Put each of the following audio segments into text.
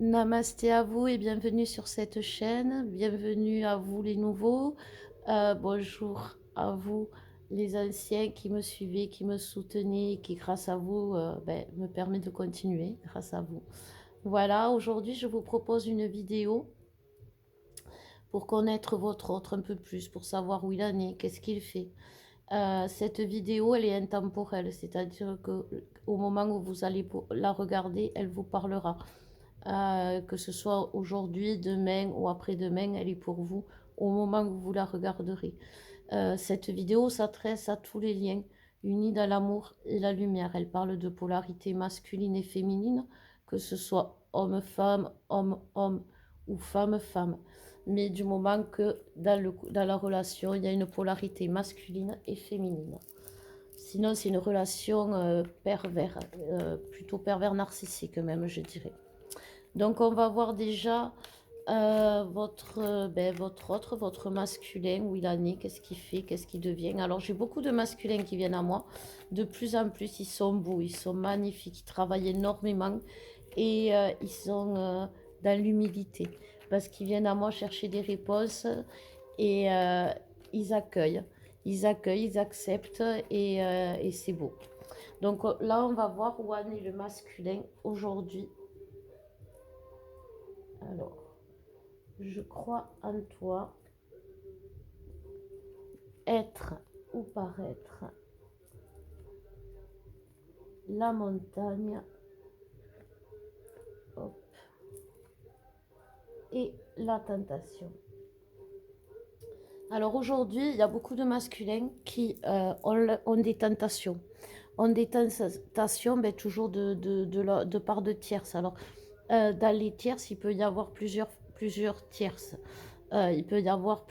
Namasté à vous et bienvenue sur cette chaîne. Bienvenue à vous les nouveaux. Bonjour à vous les anciens qui me suivaient, qui me soutenaient, qui grâce à vous me permet de continuer grâce à vous. Voilà, aujourd'hui je vous propose une vidéo pour connaître votre autre un peu plus, pour savoir où il en est, qu'est-ce qu'il fait. Cette vidéo, elle est intemporelle, c'est-à-dire que au moment où vous allez la regarder, elle vous parlera. Que ce soit aujourd'hui, demain ou après-demain, elle est pour vous au moment où vous la regarderez. Cette vidéo s'adresse à tous les liens unis dans l'amour et la lumière. Elle parle de polarité masculine et féminine, que ce soit homme-femme, homme-homme ou femme-femme. Mais du moment que dans la relation, il y a une polarité masculine et féminine. Sinon, c'est une relation pervers, plutôt pervers narcissique même, je dirais. Donc, on va voir déjà votre masculin, où il en est, qu'est-ce qu'il fait, qu'est-ce qu'il devient. Alors, j'ai beaucoup de masculins qui viennent à moi. De plus en plus, ils sont beaux, ils sont magnifiques, ils travaillent énormément et ils sont dans l'humilité parce qu'ils viennent à moi chercher des réponses et ils accueillent. Ils accueillent, ils acceptent et c'est beau. Donc là, on va voir où en est le masculin aujourd'hui. Alors, je crois en toi, être ou paraître, la montagne, hop, et la tentation. Alors aujourd'hui, il y a beaucoup de masculins qui ont des tentations. Ont des tentations toujours de part de tierces. Alors, dans les tierces, il peut y avoir plusieurs tierces. Il peut y avoir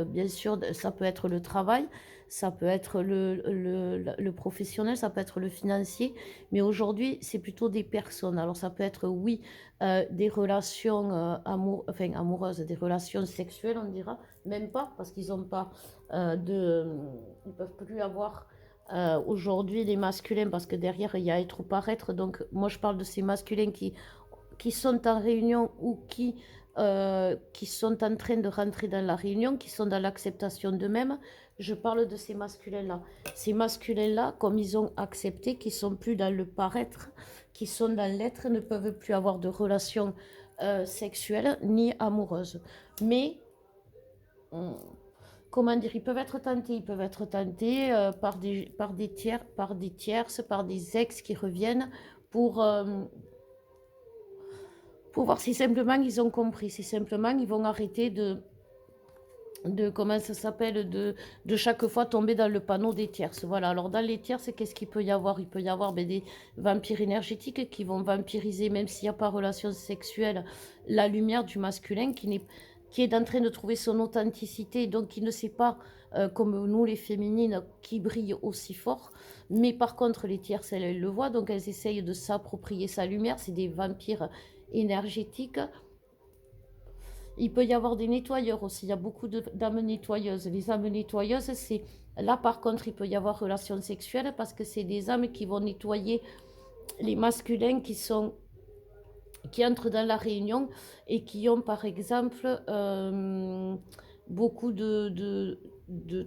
bien sûr, ça peut être le travail, ça peut être le professionnel, ça peut être le financier, mais aujourd'hui, c'est plutôt des personnes. Alors, ça peut être, oui, des relations amoureuses, des relations sexuelles, on dira, même pas, parce qu'ils n'ont pas ils peuvent plus avoir aujourd'hui les masculins, parce que derrière, il y a être ou paraître. Donc, moi, je parle de ces masculins qui sont en réunion ou qui sont en train de rentrer dans la réunion, qui sont dans l'acceptation d'eux-mêmes. Je parle de ces masculins-là. Ces masculins-là, comme ils ont accepté, qui sont plus dans le paraître, qui sont dans l'être, ne peuvent plus avoir de relations sexuelles ni amoureuses. Mais, comment dire, ils peuvent être tentés par des tierces, par des ex qui reviennent pour... pour voir si simplement ils ont compris, si simplement ils vont arrêter de comment ça s'appelle, de chaque fois tomber dans le panneau des tierces. Voilà, alors dans les tierces, qu'est-ce qu'il peut y avoir? Il peut y avoir des vampires énergétiques qui vont vampiriser, même s'il n'y a pas relation sexuelle, la lumière du masculin qui est en train de trouver son authenticité, donc qui ne sait pas, comme nous les féminines, qui brillent aussi fort. Mais par contre, les tierces, elles le voient, donc elles essayent de s'approprier sa lumière. C'est des vampires énergétiques. Il peut y avoir des nettoyeurs aussi. Il y a beaucoup d'âmes nettoyeuses. Les âmes nettoyeuses, c'est... Là, par contre, il peut y avoir relation sexuelle parce que c'est des âmes qui vont nettoyer les masculins qui entrent dans la réunion et qui ont, par exemple, beaucoup de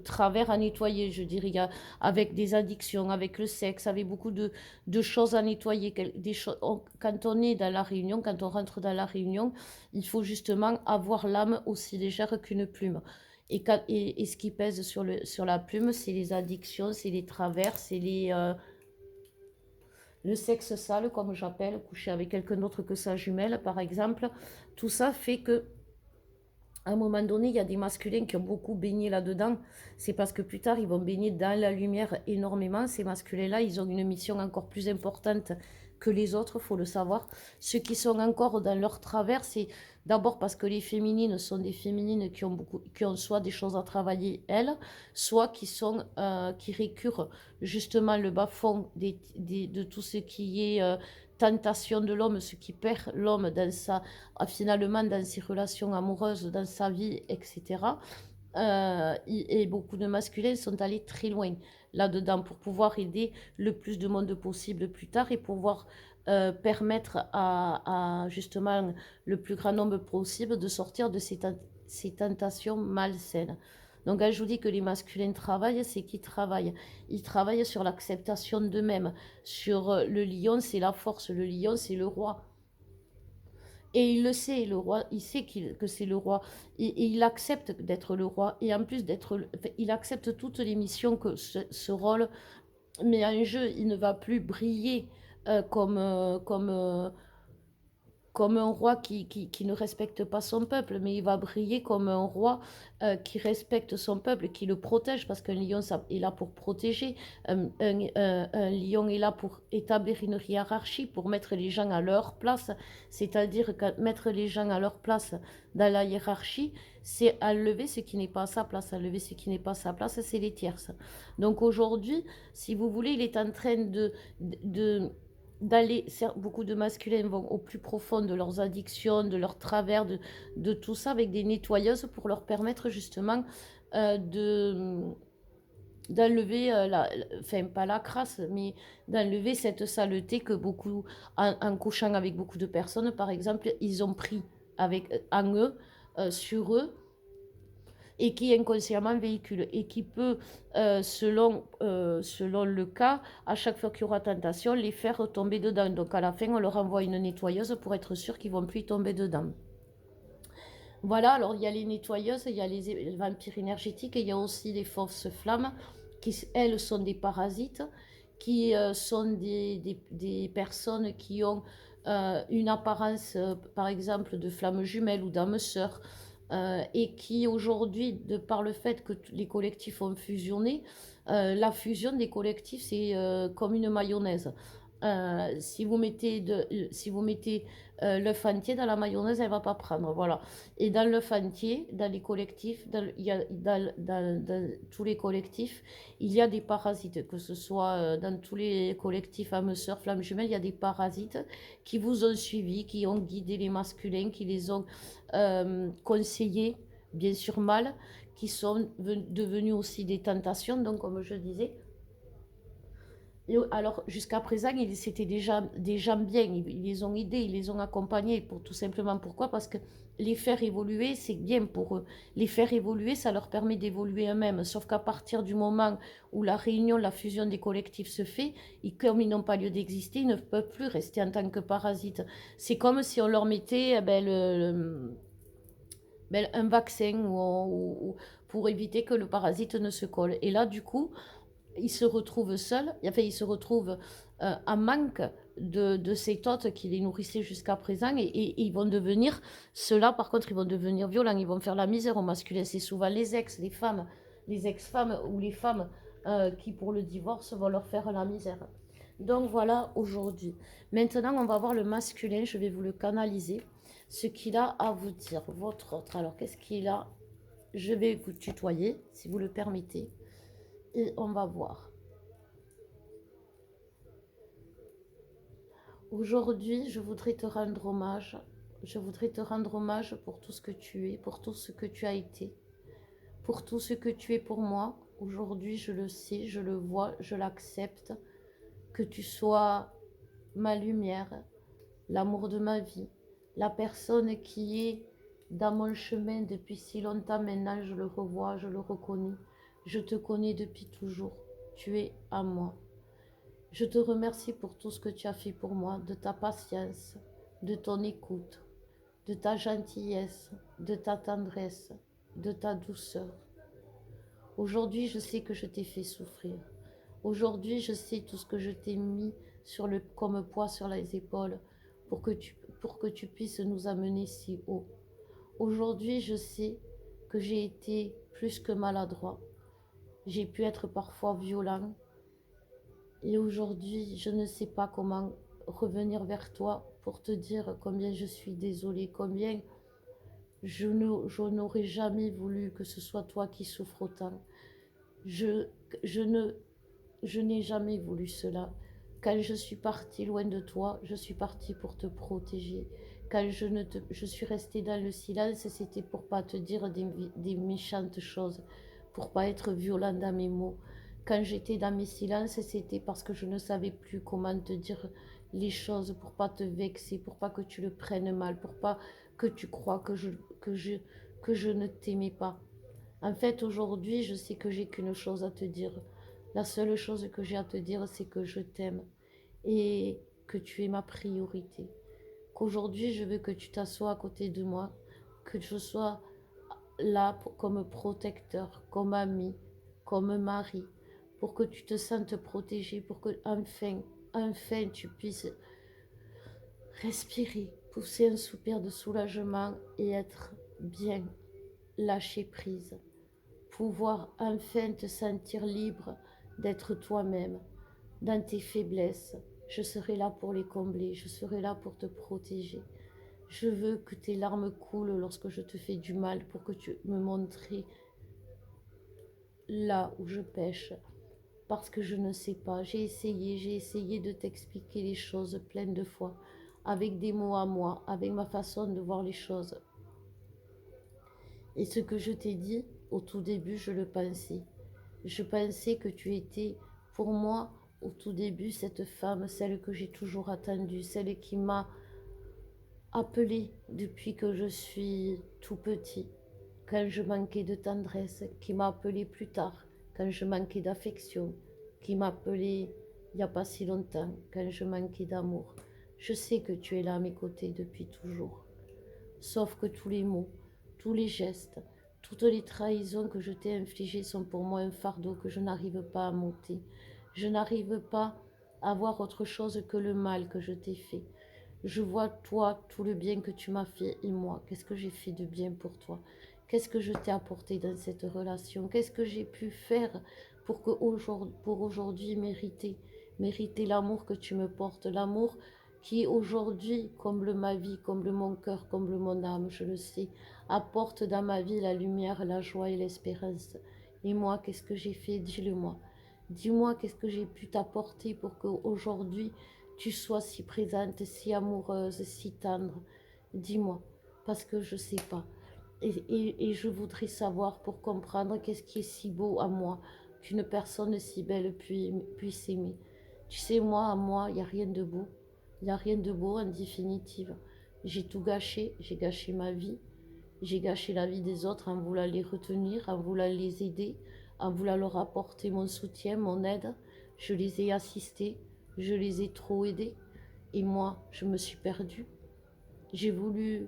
travers à nettoyer, je dirais, avec des addictions, avec le sexe, avec beaucoup de choses à nettoyer. Quand on est dans la réunion, quand on rentre dans la réunion, il faut justement avoir l'âme aussi légère qu'une plume. Et ce qui pèse sur la plume, c'est les addictions, c'est les travers, c'est le sexe sale, comme j'appelle, coucher avec quelqu'un d'autre que sa jumelle, par exemple. Tout ça fait que à un moment donné, il y a des masculins qui ont beaucoup baigné là-dedans. C'est parce que plus tard, ils vont baigner dans la lumière énormément. Ces masculins-là, ils ont une mission encore plus importante que les autres, faut le savoir. Ceux qui sont encore dans leur travers, c'est d'abord parce que les féminines sont des féminines qui ont soit des choses à travailler elles, soit qui récurent justement le bas-fond de tout ce qui est tentation de l'homme, ce qui perd l'homme finalement dans ses relations amoureuses, dans sa vie, etc. Et beaucoup de masculins sont allés très loin là-dedans pour pouvoir aider le plus de monde possible plus tard et pouvoir permettre à justement le plus grand nombre possible de sortir de ces tentations malsaines. Donc quand je vous dis que les masculins travaillent, c'est qu'ils travaillent. Ils travaillent sur l'acceptation d'eux-mêmes. Sur le lion, c'est la force. Le lion, c'est le roi. Et il le sait, le roi, il sait que c'est le roi. Et il accepte d'être le roi. Et en plus d'être, enfin, il accepte toutes les missions que ce rôle met en jeu. Il ne va plus briller comme un roi qui ne respecte pas son peuple, mais il va briller comme un roi qui respecte son peuple, qui le protège, parce qu'un lion est là pour protéger, un lion est là pour établir une hiérarchie, pour mettre les gens à leur place, c'est-à-dire mettre les gens à leur place dans la hiérarchie, c'est enlever ce qui n'est pas à sa place, enlever ce qui n'est pas à sa place, c'est les tierces. Donc aujourd'hui, si vous voulez, il est en train de d'aller, beaucoup de masculins vont au plus profond de leurs addictions, de leurs travers, de tout ça avec des nettoyeuses pour leur permettre justement de d'enlever, enfin pas la crasse, mais d'enlever cette saleté que beaucoup, en couchant avec beaucoup de personnes, par exemple, ils ont pris avec, en eux, sur eux, et qui inconsciemment véhicule et qui peut, selon le cas, à chaque fois qu'il y aura tentation, les faire tomber dedans. Donc à la fin, on leur envoie une nettoyeuse pour être sûr qu'ils ne vont plus tomber dedans. Voilà, alors il y a les nettoyeuses, il y a les vampires énergétiques et il y a aussi les fausses flammes qui, elles, sont des parasites, qui sont des personnes qui ont une apparence, par exemple, de flamme jumelle ou d'âme sœur, et qui aujourd'hui, de par le fait que les collectifs ont fusionné, la fusion des collectifs, c'est comme une mayonnaise. Si vous mettez l'œuf entier dans la mayonnaise, elle ne va pas prendre. Voilà. Et dans l'œuf entier, dans les collectifs, dans tous les collectifs, il y a des parasites, que ce soit dans tous les collectifs âmes sœurs, flammes jumelles, il y a des parasites qui vous ont suivi, qui ont guidé les masculins, qui les ont conseillés, bien sûr mal, qui sont devenus aussi des tentations. Donc, comme je disais, alors, jusqu'à présent, c'était des gens bien, ils les ont aidés, ils les ont accompagnés, pour tout simplement pourquoi? Parce que les faire évoluer, c'est bien pour eux. Les faire évoluer, ça leur permet d'évoluer eux-mêmes. Sauf qu'à partir du moment où la réunion, la fusion des collectifs se fait, comme ils n'ont pas lieu d'exister, ils ne peuvent plus rester en tant que parasites. C'est comme si on leur mettait un vaccin pour éviter que le parasite ne se colle. Et là, du coup, ils se retrouvent seuls, enfin ils se retrouvent en manque de ces hôtes qui les nourrissaient jusqu'à présent et ils vont devenir, ceux-là par contre ils vont devenir violents, ils vont faire la misère au masculin, c'est souvent les ex, les femmes, les ex-femmes ou les femmes qui pour le divorce vont leur faire la misère. Donc voilà aujourd'hui. Maintenant on va voir le masculin, je vais vous le canaliser, ce qu'il a à vous dire, votre autre. Alors qu'est-ce qu'il a? Je vais vous tutoyer si vous le permettez et on va voir. Aujourd'hui, je voudrais te rendre hommage. Je voudrais te rendre hommage pour tout ce que tu es, pour tout ce que tu as été, pour tout ce que tu es pour moi. Aujourd'hui, je le sais, je le vois, je l'accepte. Que tu sois ma lumière, l'amour de ma vie, la personne qui est dans mon chemin depuis si longtemps maintenant, je le revois, je le reconnais. Je te connais depuis toujours. Tu es à moi. Je te remercie pour tout ce que tu as fait pour moi, de ta patience, de ton écoute, de ta gentillesse, de ta tendresse, de ta douceur. Aujourd'hui, je sais que je t'ai fait souffrir. Aujourd'hui, je sais tout ce que je t'ai mis comme poids sur les épaules pour que tu puisses nous amener si haut. Aujourd'hui, je sais que j'ai été plus que maladroit. J'ai pu être parfois violent. Et aujourd'hui, je ne sais pas comment revenir vers toi pour te dire combien je suis désolée, combien je n'aurais jamais voulu que ce soit toi qui souffres autant. Je, je ne, je n'ai jamais voulu cela. Quand je suis partie loin de toi, je suis partie pour te protéger. Quand je suis restée dans le silence, c'était pour pas te dire des méchantes choses, pour pas être violent dans mes mots. Quand j'étais dans mes silences, c'était parce que je ne savais plus comment te dire les choses, pour pas te vexer, pour pas que tu le prennes mal, pour pas que tu crois que je, que je ne t'aimais pas. En fait, aujourd'hui, je sais que j'ai qu'une chose à te dire. La seule chose que j'ai à te dire, c'est que je t'aime et que tu es ma priorité. Qu'aujourd'hui, je veux que tu t'assoies à côté de moi, que je sois là comme protecteur, comme ami, comme mari, pour que tu te sentes protégé, pour que enfin tu puisses respirer, pousser un soupir de soulagement et être bien, lâcher prise, pouvoir enfin te sentir libre d'être toi-même, dans tes faiblesses. Je serai là pour les combler, je serai là pour te protéger. Je veux que tes larmes coulent lorsque je te fais du mal pour que tu me montres là où je pêche. Parce que je ne sais pas, j'ai essayé de t'expliquer les choses plein de fois, avec des mots à moi, avec ma façon de voir les choses. Et ce que je t'ai dit, au tout début, je le pensais. Je pensais que tu étais, pour moi, au tout début, cette femme, celle que j'ai toujours attendue, celle qui m'a appelée depuis que je suis tout petit, quand je manquais de tendresse, qui m'a appelée plus tard, quand je manquais d'affection, qui m'a appelée il n'y a pas si longtemps, quand je manquais d'amour. Je sais que tu es là à mes côtés depuis toujours. Sauf que tous les mots, tous les gestes, toutes les trahisons que je t'ai infligées sont pour moi un fardeau que je n'arrive pas à monter. Je n'arrive pas à voir autre chose que le mal que je t'ai fait. Je vois toi, tout le bien que tu m'as fait et moi, qu'est-ce que j'ai fait de bien pour toi? Qu'est-ce que je t'ai apporté dans cette relation? Qu'est-ce que j'ai pu faire pour aujourd'hui mériter l'amour que tu me portes, l'amour qui aujourd'hui comble ma vie, comble mon cœur, comble mon âme, je le sais, apporte dans ma vie la lumière, la joie et l'espérance. Et moi, qu'est-ce que j'ai fait? Dis-le-moi. Dis-moi qu'est-ce que j'ai pu t'apporter pour qu'aujourd'hui tu sois si présente, si amoureuse, si tendre. Dis-moi, parce que je ne sais pas. Et je voudrais savoir pour comprendre qu'est-ce qui est si beau à moi, qu'une personne si belle puisse aimer. Tu sais, moi, à moi, il n'y a rien de beau. Il n'y a rien de beau en définitive. J'ai tout gâché, j'ai gâché ma vie, j'ai gâché la vie des autres en voulant les retenir, en voulant les aider, en voulant leur apporter mon soutien, mon aide. Je les ai assistés, je les ai trop aidés. Et moi, je me suis perdue. J'ai voulu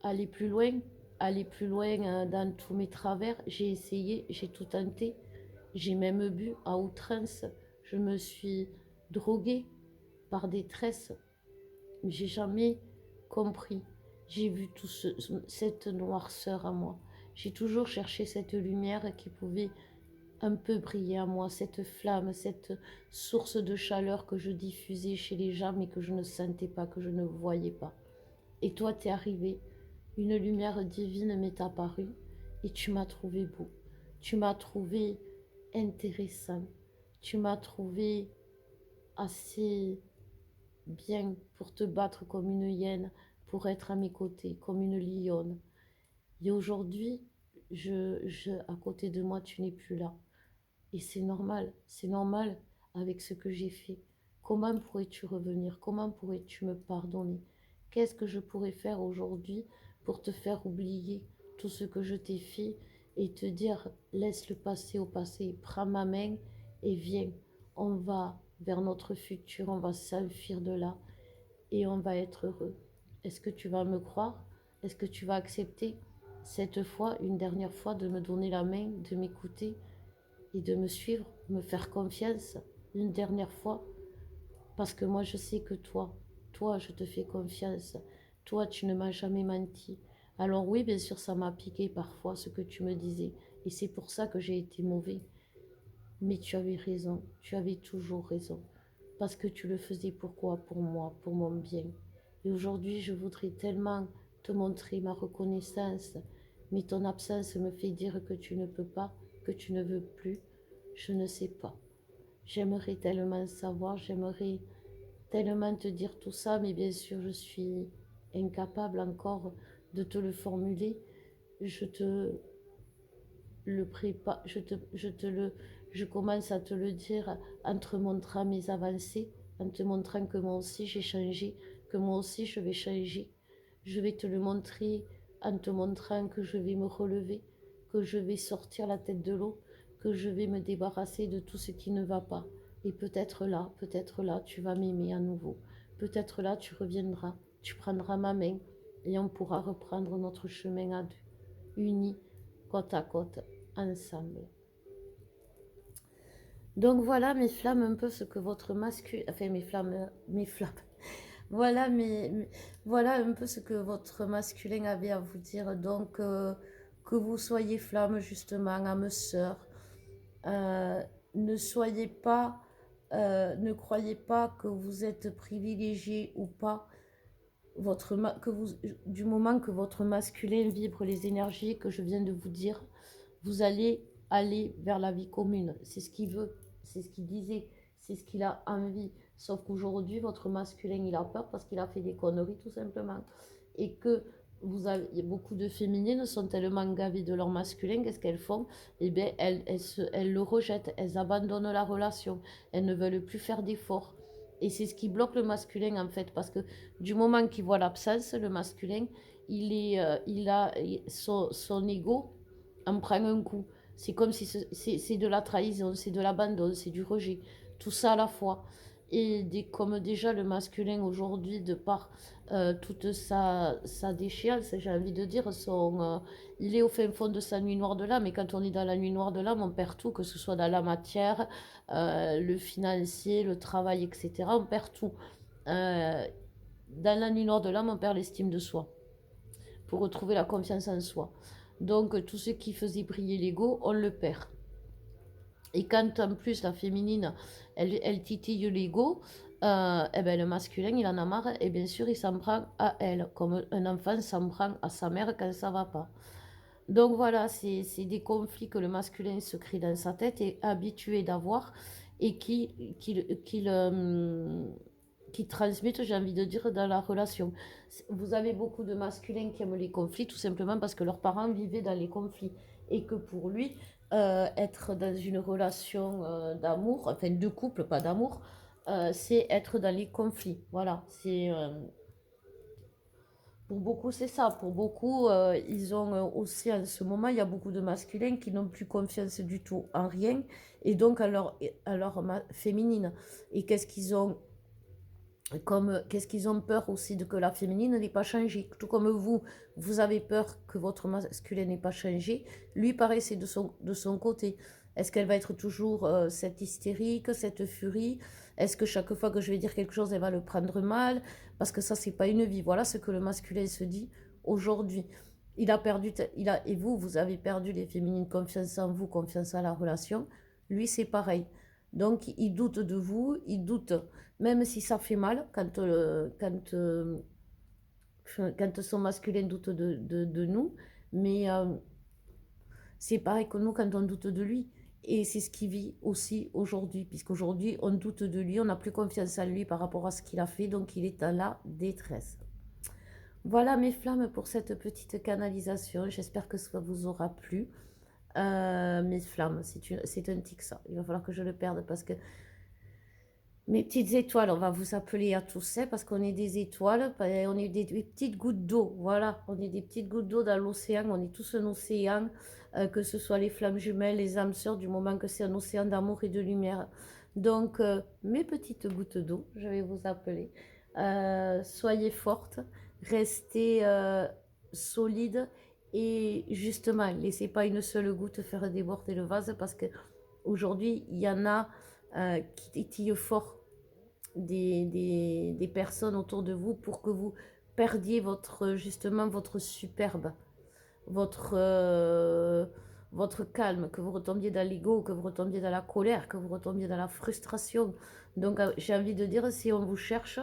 aller plus loin dans tous mes travers. J'ai essayé, j'ai tout tenté. J'ai même bu à outrance. Je me suis droguée par détresse. Mais j'ai jamais compris. J'ai vu cette noirceur à moi. J'ai toujours cherché cette lumière qui pouvait un peu briller à moi, cette flamme, cette source de chaleur que je diffusais chez les gens mais que je ne sentais pas, que je ne voyais pas. Et toi, t'es arrivé, une lumière divine m'est apparue et tu m'as trouvé beau, tu m'as trouvé intéressant, tu m'as trouvé assez bien pour te battre comme une hyène, pour être à mes côtés, comme une lionne. Et aujourd'hui, à côté de moi, tu n'es plus là. Et c'est normal avec ce que j'ai fait. Comment pourrais-tu revenir? Comment pourrais-tu me pardonner? Qu'est-ce que je pourrais faire aujourd'hui pour te faire oublier tout ce que je t'ai fait et te dire laisse le passé au passé, prends ma main et viens, on va vers notre futur, on va s'enfuir de là et on va être heureux. Est-ce que tu vas me croire? Est-ce que tu vas accepter cette fois, une dernière fois, de me donner la main, de m'écouter et de me suivre, me faire confiance une dernière fois? Parce que moi, je sais que toi, je te fais confiance. Toi, tu ne m'as jamais menti. Alors oui, bien sûr, ça m'a piqué parfois ce que tu me disais. Et c'est pour ça que j'ai été mauvais. Mais tu avais raison, tu avais toujours raison. Parce que tu le faisais pourquoi? Pour moi, pour mon bien. Et aujourd'hui, je voudrais tellement te montrer ma reconnaissance. Mais ton absence me fait dire que tu ne peux pas, que tu ne veux plus. Je ne sais pas. J'aimerais tellement savoir, j'aimerais tellement te dire tout ça, mais bien sûr, je suis incapable encore de te le formuler. Je te le prépare, je commence à te le dire en te montrant mes avancées, en te montrant que moi aussi j'ai changé, que moi aussi je vais changer. Je vais te le montrer en te montrant que je vais me relever, que je vais sortir la tête de l'eau, que je vais me débarrasser de tout ce qui ne va pas. Et peut-être là, tu vas m'aimer à nouveau. Peut-être là, tu reviendras, tu prendras ma main et on pourra reprendre notre chemin à deux, unis, côte à côte, ensemble. Donc voilà mes flammes, un peu ce que votre masculin, enfin mes flammes, voilà, voilà un peu ce que votre masculin avait à vous dire. Donc que vous soyez flamme justement, âme sœur, euh, ne soyez pas, ne croyez pas que vous êtes privilégié ou pas. Du moment que votre masculin vibre les énergies que je viens de vous dire, vous allez aller vers la vie commune. C'est ce qu'il veut, c'est ce qu'il disait, c'est ce qu'il a envie. Sauf qu'aujourd'hui, votre masculin, il a peur parce qu'il a fait des conneries tout simplement. Et que beaucoup de féminines sont tellement gavées de leur masculin, qu'est-ce qu'elles font? Eh bien, elles le rejettent, elles abandonnent la relation, elles ne veulent plus faire d'efforts. Et c'est ce qui bloque le masculin en fait, parce que du moment qu'il voit l'absence, le masculin, il a son ego en prend un coup. C'est comme si c'est de la trahison, c'est de l'abandon, c'est du rejet, tout ça à la fois. Et comme déjà le masculin aujourd'hui, de par toute sa déchéance, j'ai envie de dire, il est au fin fond de sa nuit noire de l'âme. Et quand on est dans la nuit noire de l'âme, on perd tout, que ce soit dans la matière, le financier, le travail, etc. On perd tout. Dans la nuit noire de l'âme, on perd l'estime de soi pour retrouver la confiance en soi. Donc tout ce qui faisait briller l'ego, on le perd. Et quand en plus la féminine, elle titille l'ego, eh ben, le masculin, il en a marre et bien sûr, il s'en prend à elle, comme un enfant s'en prend à sa mère quand ça va pas. Donc voilà, c'est des conflits que le masculin se crée dans sa tête et est habitué d'avoir et qui transmettent, j'ai envie de dire, dans la relation. Vous avez beaucoup de masculins qui aiment les conflits tout simplement parce que leurs parents vivaient dans les conflits et que pour lui, être dans une relation d'amour, enfin de couple, pas d'amour, c'est être dans les conflits. Voilà, pour beaucoup, c'est ça. Pour beaucoup, ils ont aussi en ce moment, il y a beaucoup de masculins qui n'ont plus confiance du tout en rien et donc féminine. Et qu'est-ce qu'ils ont peur aussi de que la féminine n'ait pas changé. Tout comme vous avez peur que votre masculin n'ait pas changé. Lui, pareil, c'est de son côté. Est-ce qu'elle va être toujours cette hystérique, cette furie? Est-ce que chaque fois que je vais dire quelque chose, elle va le prendre mal? Parce que ça, c'est pas une vie. Voilà ce que le masculin se dit aujourd'hui. Et vous avez perdu les féminines, confiance en vous, confiance en la relation. Lui, c'est pareil. Donc, il doute de vous, il doute même si ça fait mal quand son masculin doute de nous, mais c'est pareil que nous quand on doute de lui. Et c'est ce qu'il vit aussi aujourd'hui, puisqu'aujourd'hui on doute de lui, on n'a plus confiance en lui par rapport à ce qu'il a fait, donc il est dans la détresse. Voilà mes flammes pour cette petite canalisation, j'espère que ça vous aura plu. Mes flammes, c'est un tic ça, il va falloir que je le perde parce que mes petites étoiles, on va vous appeler à tous ça parce qu'on est des étoiles, on est des petites gouttes d'eau, voilà, on est des petites gouttes d'eau dans l'océan, on est tous un océan, que ce soit les flammes jumelles, les âmes sœurs, du moment que c'est un océan d'amour et de lumière. Donc, mes petites gouttes d'eau, je vais vous appeler, soyez fortes, restez solides et justement, laissez pas une seule goutte faire déborder le vase parce que aujourd'hui, il y en a qui titillent fort des personnes autour de vous pour que vous perdiez justement votre superbe, votre, euh, votre calme, que vous retombiez dans l'ego, que vous retombiez dans la colère, que vous retombiez dans la frustration. Donc j'ai envie de dire, si on vous cherche,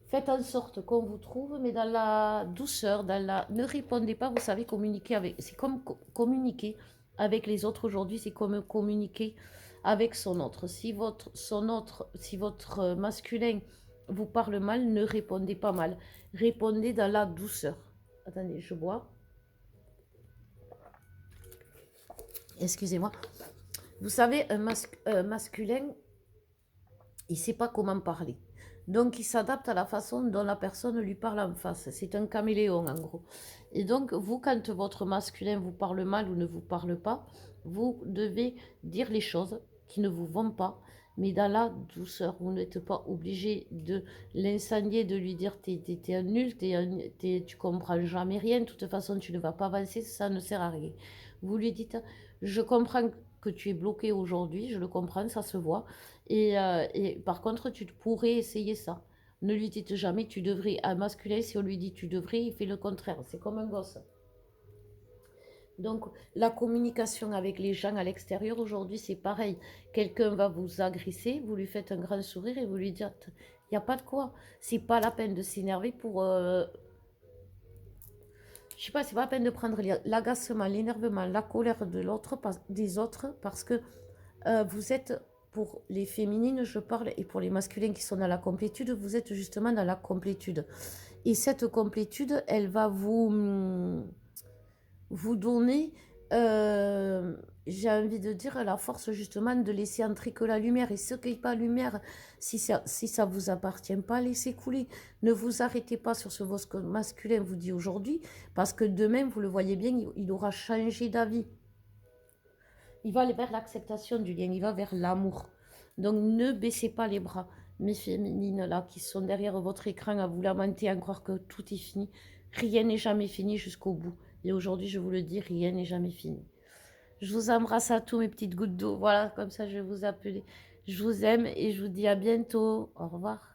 faites en sorte qu'on vous trouve, mais dans la douceur, ne répondez pas, vous savez, communiquer avec... C'est comme communiquer avec les autres aujourd'hui, c'est comme communiquer avec son autre. Si votre masculin vous parle mal, ne répondez pas mal. Répondez dans la douceur. Attendez, je bois. Excusez-moi. Vous savez, un masculin, Il ne sait pas comment parler. Donc, il s'adapte à la façon dont la personne lui parle en face. C'est un caméléon, en gros. Et donc, vous, quand votre masculin vous parle mal ou ne vous parle pas, vous devez dire les choses qui ne vous vont pas, mais dans la douceur. Vous n'êtes pas obligé de l'incendier, de lui dire t'es un nul, tu comprends jamais rien, de toute façon tu ne vas pas avancer, ça ne sert à rien. Vous lui dites, je comprends que tu es bloqué aujourd'hui, je le comprends, ça se voit, et par contre, tu pourrais essayer ça. Ne lui dites jamais tu devrais. Un masculin, si on lui dit tu devrais, il fait le contraire. C'est comme un gosse. Donc, la communication avec les gens à l'extérieur aujourd'hui, c'est pareil. Quelqu'un va vous agresser, vous lui faites un grand sourire et vous lui dites il n'y a pas de quoi. C'est pas la peine de s'énerver pour. Je sais pas, c'est pas la peine de prendre l'agacement, l'énervement, la colère de l'autre, des autres, parce que vous êtes, pour les féminines, je parle, et pour les masculins qui sont dans la complétude, vous êtes justement dans la complétude. Et cette complétude, elle va vous donner, j'ai envie de dire, la force justement de laisser entrer que la lumière. Et ce qui n'est pas lumière, si ça vous appartient pas, laissez couler. Ne vous arrêtez pas sur ce que masculin vous dit aujourd'hui, parce que demain, vous le voyez bien, il aura changé d'avis. Il va aller vers l'acceptation du lien, il va vers l'amour. Donc ne baissez pas les bras, mes féminines là, qui sont derrière votre écran à vous lamenter, à croire que tout est fini. Rien n'est jamais fini jusqu'au bout. Et aujourd'hui, je vous le dis, rien n'est jamais fini. Je vous embrasse à tous mes petites gouttes d'eau. Voilà, comme ça je vais vous appeler. Je vous aime et je vous dis à bientôt. Au revoir.